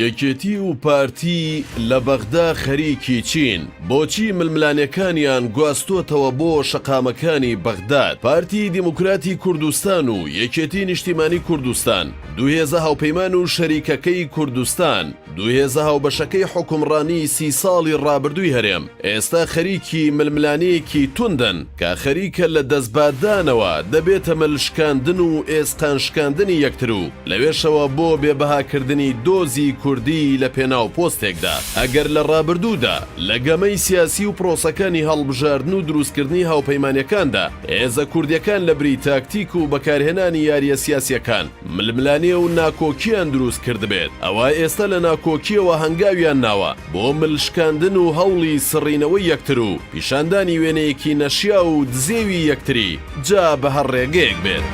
یەکێتی و پارتی لە بەغدا خەریکی چین بۆچی ململانەکانیان گواستوتەوە بۆ شەقامەکانی بەغداد. پارتی دیموکراتی کوردستان و یەکێتی نیشتیمانی کوردستان، دوهێزە هاوپەیمان و شەریکەکەی کوردستان، دوهێزە هاوبەشەکەی حکومڕانی 30 ساڵی ڕابردووی هەرێم ئێستا خەریکی ململانەیەکی توندن کە خەریکە لە دەستبادانەوە دەبێتە ملشکاندن و ئێسقانشکاندنی یەکتر و لەوێشەوە بۆ بێبەهاکردنی دۆزی کوردی لە پێناو پۆستێکدا. ئەگەر لە ڕابردوودا لە گەمەی سیاسی و پرۆسەکانی هەڵبژاردن و دروستکردنی هاوپەیمانیەکاندا هێزە کوردیەکان لە بری تاکتیک و بەکارهێنانی یاریە سیاسیەکان ململانێ و ناکۆکیان دروست کردبێت، ئەوە ئێستا لە ناکۆکیەوە هەنگاویان ناوە بۆ ملشکاندن و هەوڵی سڕینەوەی یەکتر و پیشاندانی وێنەیەکی نەشیا و دزێوی یەکتری جا بە هەر ڕێگەیەک بێت.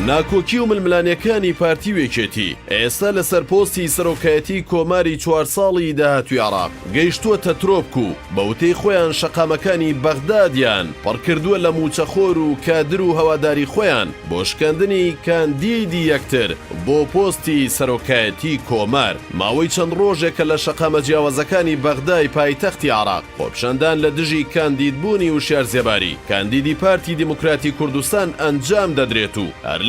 ناکۆکی و ململانیەکانی پارتی وێکێتی ئێستا لە سەرپۆستی سەرۆکایەتی کۆماری 4 ساڵی داهاتووی عێراق گەیشتووەتە ترۆپک و بەوتەی خۆیان شەقامەکانی بەغدادیان پڕکردووە لە موچەخۆر و کادر و هەواداری خۆیان بۆ شکاندنی کاندیدی یەکتر بۆ پۆستی سەرۆکایەتی کۆمار. ماوەی چەند ڕۆژێکە لە شەقامە جیاوازەکانی بەغدای پایتەختی عێراق خۆپیشاندان لە دژی کاندیدبوونی و شێرزێباری کاندیدی پارتی دیموکراتی کوردستان ئەنجام دەدرێت و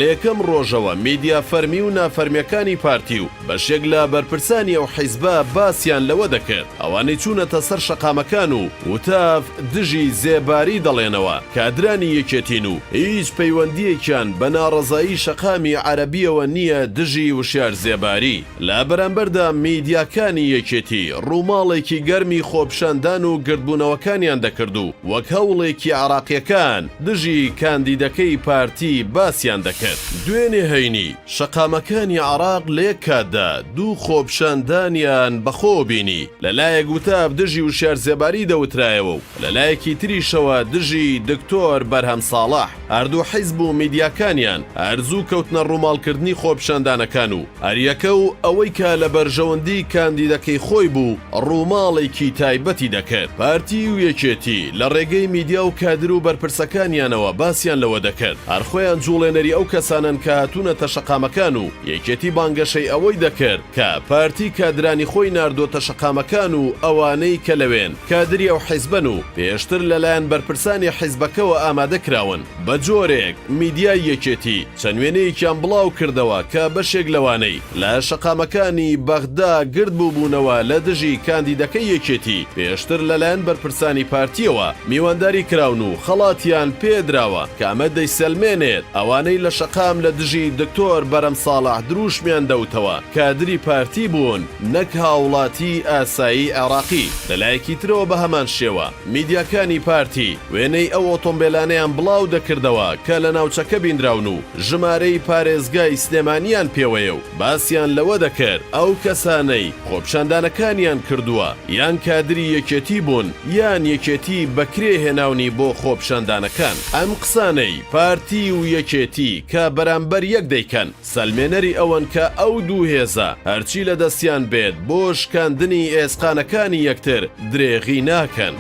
یەکەم ڕۆژەوە میدیا فەرمی و نافەرمیەکانی پارتی و بەشێک لە بەرپرسانی ئەو حیزبە باسییان لەوە دەکرد ئەوانەی چوونەتە سەر شەقامەکان و وتاف دژی زێباری دەڵێنەوە کادرانی یەکێتین و هیچ پەیوەندیەکیان بە ناڕەزایی شەقامی عەرەبیەوە نییە دژی وشیار زێباری. لە بەرامبەردا میدیاکانی یەکێتی ڕووماڵێکی گەرمی خۆپشاندان و گردبوونەوەکانیان دەکرد و وەک هەوڵێکی عێراقیەکان دژی کاندیدەکەی پارتی باسییان دەکرد. دوێنێ هەینی شەقامەکانی عێراق لێک کاتدا دوو خۆپشاندانیان بەخۆ بینی، لەلایەک وتاب دژی وشیار زێباری دەوترایەوە و لەلایەکی تریشەوە دژی دکتۆر بەرهەم ساڵح. هەردوو حیزب و میدیاکانیان هەرزوو کەوتنە ڕووماڵکردنی خۆپشاندانەکان و هەریەکە و ئەوەی کە لە بەرژەوەندی کاندیدەکەی خۆی بوو ڕووماڵێکی تایبەتی دەکرد. پارتی و یەکێتی لە ڕێگەی میدیا و کادر و بەرپرسەکانیانەوە باسییان لەوە دەکرد هەرخۆیان جوڵێنەری ئەو کەسانن کە هاتوونەتە شەقامەکان و یەکێتی بانگەشەی ئەوەی دەکرد کە پارتی کادرانی خۆی ناردۆتە شەقامەکان و ئەوانەی کە لەوێن کادری ئەو حیزبن و پێشتر لەلایەن بەرپرسانی حیزبەکەوە ئامادە کراون. بە جۆرێک میدیای یەکێتی چەند وێنەیەکیان بڵاو کردەوە کە بەشێک لەوانەی لە شەقامەکانی بەغدا گرد بووبوونەوە لە دژی کاندیدەکەی یەکێتی پێشتر لەلایەن بەرپرسانی پارتیەوە میوانداری کراون و خەڵاتیان پێدراوە کە ئەمە دەیسەلمێنێت ئەوانەی لە شەقام لە دژی دکتۆر بەرەم ساڵح دروشمیان دەوتەوە کادری پارتی بوون نەک هاوڵاتی ئاسایی عێراقی. لەلایەکی ترەوە بە هەمان شێوە میدیاکانی پارتی وێنەی ئەو ئۆتۆمبیلانەیان بڵاو دەکردەوە کە لە ناوچەکە بیندراون و ژمارەی پارێزگای سلێمانیان پێوەیە و باسییان لەوە دەکرد ئەو کەسانەی خۆپشاندانەکانیان کردووە یان کادری یەکێتی بوون یان یەکێتی بەکرێ هێناونی بۆ خۆپشاندانەکان. ئەم قسانەی پارتی و یەکێتی کە بەرامبەر یەک دەیکەن سەلمێنەری ئەوەن کە ئەو دوو هێزە هەرچی لە دەستیان بێت بۆ شکاندنی ئێسقانەکانی یەکتر درێغی ناکەن.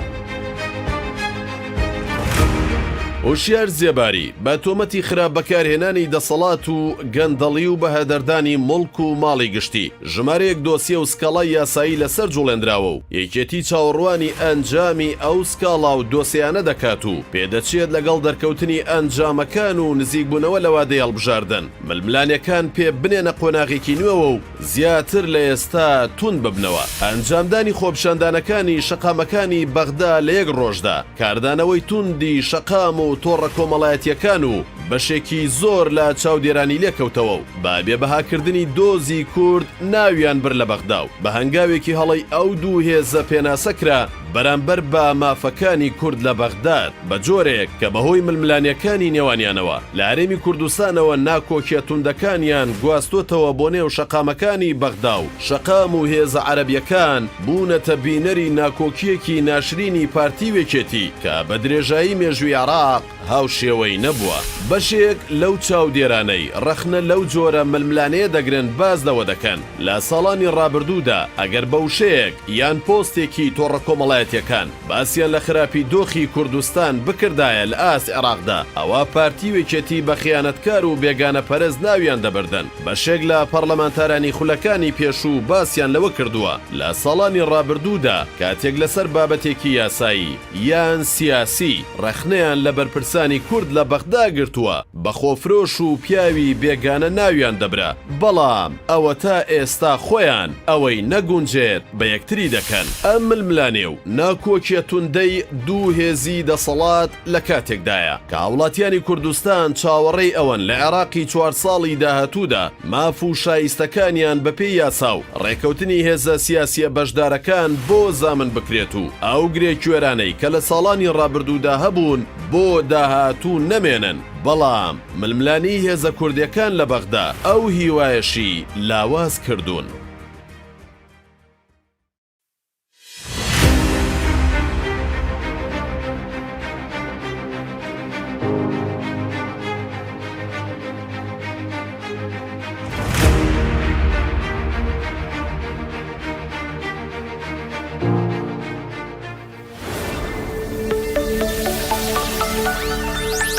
وشیار زێباری بە تۆمەتی خراپ بەکارهێنانی دەسەڵات و گەندەڵی و بەهەدەردانی مڵک و ماڵی گشتی ژمارەیەک دۆسیە و سکاڵای یاسایی لەسەر جوڵێنراوە و یەکێتی چاوەڕوانی ئەنجامی ئەو سکاڵا و دۆسیانە دەکات و پێدەچێت لەگەڵ دەرکەوتنی ئەنجامەکان و نزیکبوونەوە لە وادەی هەڵبژاردن ململانیەکان پێ بنێنە قۆناغێکی نوێوە و زیاتر لە ئێستا تون ببنەوە. ئەنجامدانی خۆپشاندانەکانی شەقامەکانی بەغدا لە یەک ڕۆژدا کاردانەوەی توندی شەقام و تۆڕە کۆمەڵایەتیەکان و بەشێکی زۆر لە چاودێرانی لێکەوتەوە و با بێبەهاکردنی دۆزی کورد ناویان بر لە بەغدا و بە هەنگاوێکی هەڵی ئەو دوو هێزە پێناسەکرا بەرامبەر بە مافەکانی کورد لە بەغداد بە جۆرێک کە بەهۆی ململانیەکانی نێوانیانەوە لە هەرێمی کوردستانەوە ناکۆکیە توندەکانیان گواستوتەوە بۆ نێو شەقامەکانی بەغدا و شەقام و هێزە عەرەبیەکان بوونەتە بینەری ناکۆکیەکی ناشرینی پارتی وێکێتی کە بە درێژایی مێژووی عێراق هاوشێوەی نەبووە. بەشێک لەو چاودێرانەی ڕەخنە لەو جۆرە ململانەیە دەگرن باز لەوە دەکەن لە ساڵانی ڕابردوودا ئەگەر بەوشەیەک یان پۆستێکی تۆڕە کۆمەڵایەتی دەوڵەتیەکان باسییان لە خراپی دۆخی کوردستان بکردایە لە ئاس عێراقدا ئەوە پارتیوێکێتی بە خیانەتکار و بێگانە پەرز ناویان دەبردن بەشێک لە پەرلەمانتارانی خولەکانی پێشوو باسییان لەوە کردووە لە ساڵانی ڕابردوودا کاتێک لەسەر بابەتێکی یاسایی یان سیاسی ڕەخنەیان لە بەرپرسانی کورد لە بەغدا گرتووە بە خۆفرۆش و پیاوی بێگانە ناویان دەبرا بەڵام ئەوە تا ئێستا خۆیان ئەوەی نەگونجێت بە یەکتری دەکەن ئەم ململانێ و ناکۆکیە توندەی دوو هێزی دەسەڵات لە کاتێکدایە کە وڵاتیانی کوردستان چاوەڕێی ئەوەن لە عێراقی 4 ساڵی داهاتوودا ماف و شایستەکانیان بەپێی یاسا و ڕێکەوتنی هێزە سیاسیە بەشدارەکان بۆ زامن بکرێت و ئەو گرێکوێرانەی کە لە ساڵانی ڕابردوودا هەبوون بۆ داهاتوو نەمێنن بەڵام ململانی هێزە کوردیەکان لە بەغدا ئەو هیوایەشی لاواز کردوون.